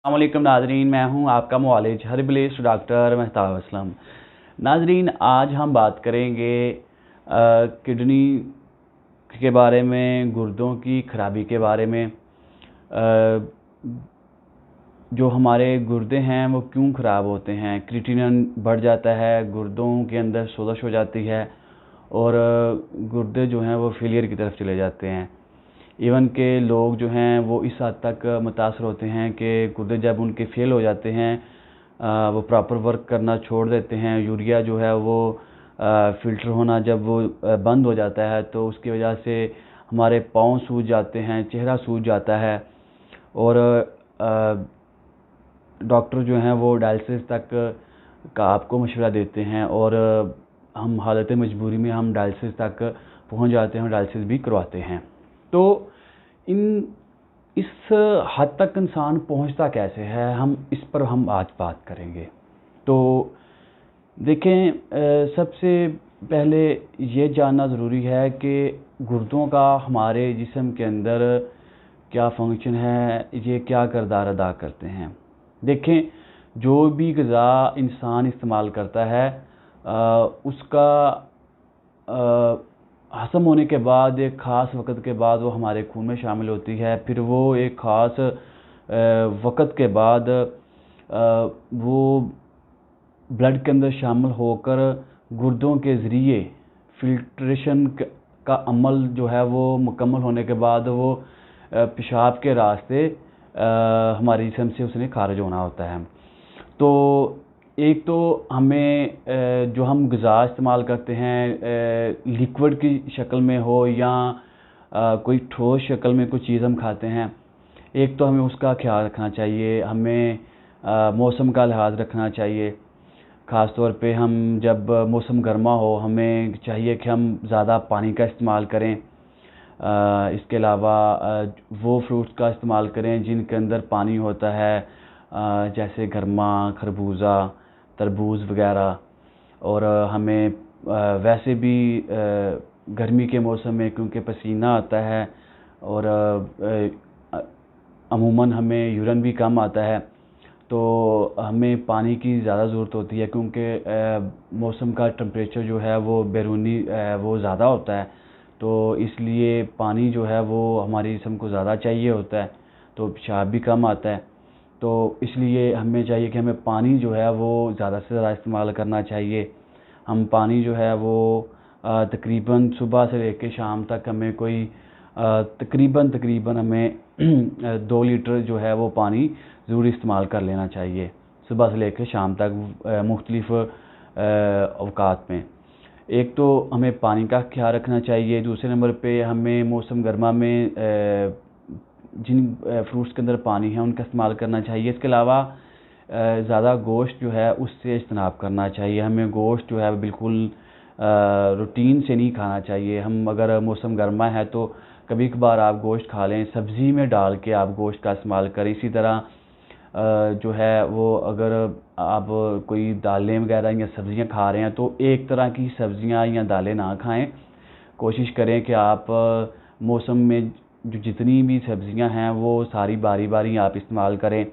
अस्सलामुअलैकुम नाजरीन, मैं हूं आपका मुआलिज हर्बलिस्ट डॉक्टर मेहताब असलम। नाजरीन, आज हम बात करेंगे किडनी के बारे में, गुर्दों की खराबी के बारे में। जो हमारे गुर्दे हैं वो क्यों ख़राब होते हैं, क्रिएटिनिन बढ़ जाता है, गुर्दों के अंदर सोजश हो जाती है और गुर्दे जो हैं वो फेलियर की तरफ चले जाते हैं। इवन के लोग जो हैं वो इस हद तक मुतासर होते हैं कि गुर्दे जब उनके फेल हो जाते हैं, वो प्रॉपर वर्क करना छोड़ देते हैं, यूरिया जो है वो फ़िल्टर होना जब वो बंद हो जाता है तो उसकी वजह से हमारे पाँव सूज जाते हैं, चेहरा सूज जाता है और डॉक्टर जो हैं वो डायलिसिस तक का आपको मशवरा देते हैं और हम हालत मजबूरी में हम डायलिसिस तक पहुंच जाते हैं और डायलिसिस भी करवाते हैं। तो इस हद तक इंसान पहुंचता कैसे है, हम इस पर आज बात करेंगे। तो देखें, सबसे पहले ये जानना ज़रूरी है कि गुर्दों का हमारे जिस्म के अंदर क्या फंक्शन है, ये क्या किरदार अदा करते हैं। देखें, जो भी ग़िज़ा इंसान इस्तेमाल करता है उसका हज़म होने के बाद एक ख़ास वक़्त के बाद वो हमारे खून में शामिल होती है। फिर वो एक ख़ास वक़्त के बाद वो ब्लड के अंदर शामिल होकर गुर्दों के ज़रिए फ़िल्ट्रेशन का अमल जो है वो मुकम्मल होने के बाद वो पेशाब के रास्ते हमारे जिस्म से उसने खारिज होना होता है। तो एक तो हमें जो हम ग़िज़ा इस्तेमाल करते हैं लिक्विड की शक्ल में हो या कोई ठोस शक्ल में कोई चीज़ हम खाते हैं, एक तो हमें उसका ख्याल रखना चाहिए। हमें मौसम का लिहाज रखना चाहिए। ख़ास तौर पे हम जब मौसम गर्मा हो हमें चाहिए कि हम ज़्यादा पानी का इस्तेमाल करें। इसके अलावा वो फ्रूट्स का इस्तेमाल करें जिनके अंदर पानी होता है, जैसे गरमा, खरबूजा, तरबूज वगैरह। और हमें वैसे भी गर्मी के मौसम में क्योंकि पसीना आता है और अमूमन हमें यूरिन भी कम आता है, तो हमें पानी की ज़्यादा ज़रूरत होती है क्योंकि मौसम का टेम्परेचर जो है वो बैरूनी वो ज़्यादा होता है। तो इसलिए पानी जो है वो हमारे जिस्म को ज़्यादा चाहिए होता है, तो पेशाब भी कम आता है। तो इसलिए हमें चाहिए कि हमें पानी जो है वो ज़्यादा से ज़्यादा इस्तेमाल करना चाहिए। हम पानी जो है वो तकरीबन सुबह से लेकर शाम तक हमें कोई तकरीबन हमें 2 लीटर जो है वो पानी ज़रूर इस्तेमाल कर लेना चाहिए सुबह से लेकर शाम तक मुख्तलिफ़ अवकात में। एक तो हमें पानी का ख्याल रखना चाहिए। दूसरे नंबर पे हमें मौसम गर्मा में जिन फ्रूट्स के अंदर पानी है उनका इस्तेमाल करना चाहिए। इसके अलावा ज़्यादा गोश्त जो है उससे इज्तनाब करना चाहिए। हमें गोश्त जो है बिल्कुल रूटीन से नहीं खाना चाहिए। हम अगर मौसम गर्मा है तो कभी कभार आप गोश्त खा लें, सब्ज़ी में डाल के आप गोश्त का इस्तेमाल करें। इसी तरह जो है वो अगर आप कोई दालें वगैरह या सब्ज़ियां खा रहे हैं तो एक तरह की सब्ज़ियां या दालें ना खाएं। कोशिश करें कि आप मौसम में जो जितनी भी सब्ज़ियां हैं वो सारी बारी बारी आप इस्तेमाल करें।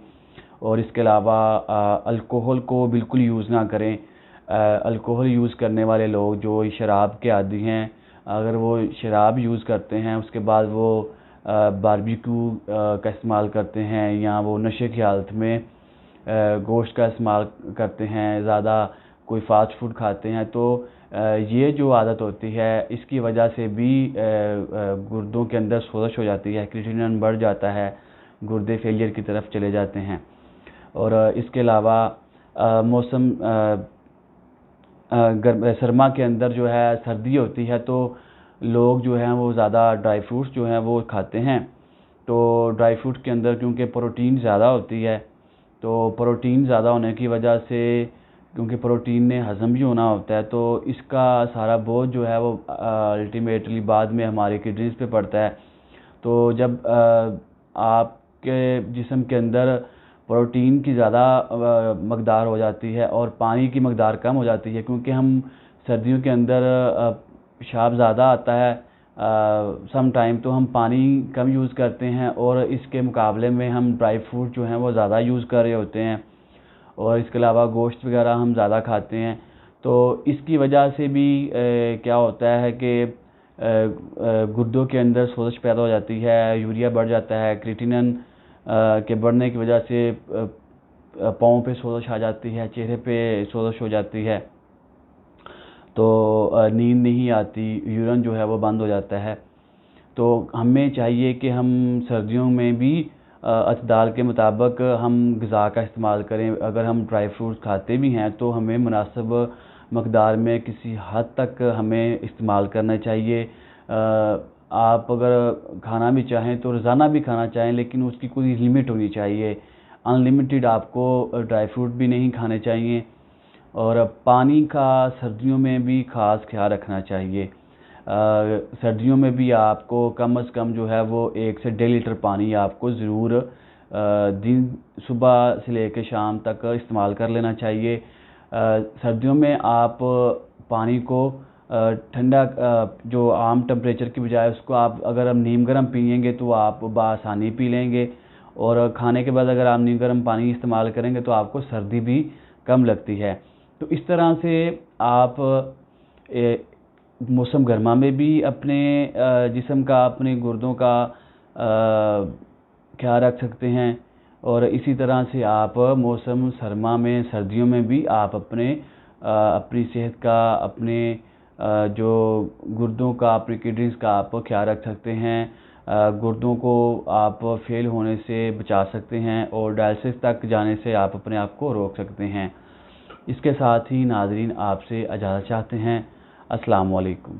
और इसके अलावा अल्कोहल को बिल्कुल यूज़ ना करें। अल्कोहल यूज़ करने वाले लोग जो शराब के आदी हैं, अगर वो शराब यूज़ करते हैं उसके बाद वो बारबेक्यू का इस्तेमाल करते हैं या वो नशे की हालत में गोश्त का इस्तेमाल करते हैं, ज़्यादा कोई फास्ट फूड खाते हैं, तो ये जो आदत होती है इसकी वजह से भी गुर्दों के अंदर सोजश हो जाती है, क्रिएटिनिन बढ़ जाता है, गुर्दे फेलियर की तरफ चले जाते हैं। और इसके अलावा मौसम सरमा के अंदर जो है सर्दी होती है तो लोग जो हैं वो ज़्यादा ड्राई फ्रूट्स जो हैं वो खाते हैं। तो ड्राई फ्रूट के अंदर क्योंकि प्रोटीन ज़्यादा होती है, तो प्रोटीन ज़्यादा होने की वजह से क्योंकि प्रोटीन ने हज़म भी होना होता है तो इसका सारा बोझ जो है वो अल्टीमेटली बाद में हमारे किडनीज़ पे पड़ता है। तो जब आपके जिस्म के अंदर प्रोटीन की ज़्यादा मकदार हो जाती है और पानी की मकदार कम हो जाती है, क्योंकि हम सर्दियों के अंदर पेशाब ज़्यादा आता है, سم ٹائم تو ہم پانی کم یوز کرتے ہیں اور اس کے مقابلے میں ہم ڈرائی فروٹ جو ہیں وہ زیادہ یوز کر رہے ہوتے ہیں، اور اس کے علاوہ گوشت وغیرہ ہم زیادہ کھاتے ہیں۔ تو اس کی وجہ سے بھی کیا ہوتا ہے کہ گردوں کے اندر سوزش پیدا ہو جاتی ہے، یوریا بڑھ جاتا ہے، کریٹینن کے بڑھنے کی وجہ سے پاؤں پہ سوزش آ جاتی ہے، چہرے پہ سوزش ہو جاتی ہے، تو نیند نہیں آتی، یورین جو ہے وہ بند ہو جاتا ہے۔ تو ہمیں چاہیے کہ ہم سردیوں میں بھی اعتدال کے مطابق ہم غذا کا استعمال کریں۔ اگر ہم ڈرائی فروٹس کھاتے بھی ہیں تو ہمیں مناسب مقدار میں کسی حد تک ہمیں استعمال کرنا چاہیے۔ آپ اگر کھانا بھی چاہیں تو روزانہ بھی کھانا چاہیں، لیکن اس کی کوئی لمٹ ہونی چاہیے۔ ان لمیٹڈ آپ کو ڈرائی فروٹ بھی نہیں کھانے چاہیے، اور پانی کا سردیوں میں بھی خاص خیال رکھنا چاہیے۔ سردیوں میں بھی آپ کو کم از کم جو ہے وہ 1 سے 1.5 لیٹر پانی آپ کو ضرور دن صبح سے لے کے شام تک استعمال کر لینا چاہیے۔ سردیوں میں آپ پانی کو ٹھنڈا جو عام ٹمپریچر کی بجائے اس کو آپ اگر ہم نیم گرم پئیں گے تو آپ بآسانی پی لیں گے، اور کھانے کے بعد اگر آپ نیم گرم پانی استعمال کریں گے تو آپ کو سردی بھی کم لگتی ہے۔ تو اس طرح سے آپ موسم گرما میں بھی اپنے جسم کا، اپنے گردوں کا خیال رکھ سکتے ہیں، اور اسی طرح سے آپ موسم سرما میں، سردیوں میں بھی آپ اپنی صحت کا، اپنے جو گردوں کا، اپنے کڈنیز کا آپ خیال رکھ سکتے ہیں۔ گردوں کو آپ فیل ہونے سے بچا سکتے ہیں، اور ڈائلسس تک جانے سے آپ اپنے آپ کو روک سکتے ہیں۔ اس کے ساتھ ہی ناظرین آپ سے اجازت چاہتے ہیں۔ السلام علیکم۔